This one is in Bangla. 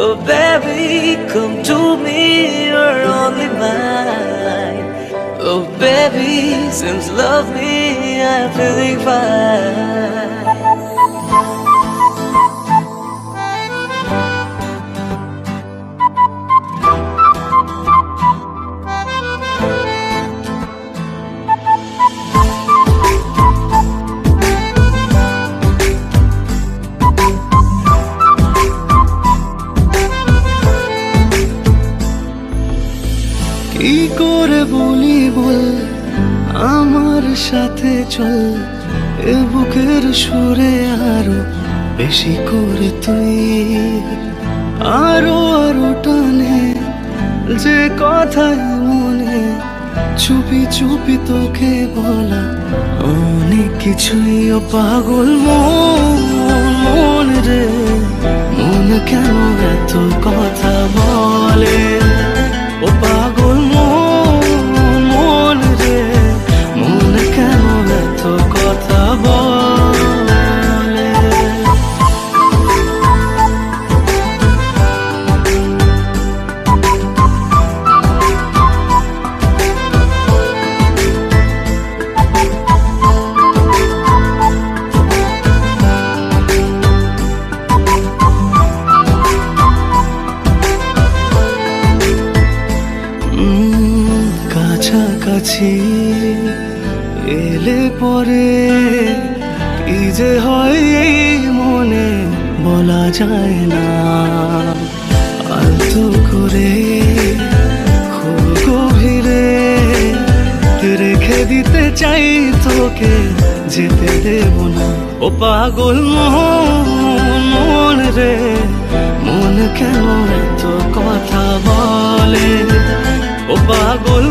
Oh baby, come to me, you're only mine. Oh baby, since love me, I'm feeling fine. কি করে বলি বল আমার সাথে চল, এ বুকের সুরে আরো বেশি করে তুই, আরো আরো টানে যে কথাই মনে, চুপি চুপি তোকে বলা অনেক কিছুই। ও পাগল মন রে, মন কেন এত কথা বলে? ও পাগল মন রে, মন কেন এত কথা বলে? কাছাকাছি এলে পরে কি যে হয় এই মনে বলা যায় না। আলতো করে খুব গভীরে রেখে দিতে চাই তোকে, যেতে দেব না। ও পাগল মন রে, মন কেন এত কথা বলে? ও পাগল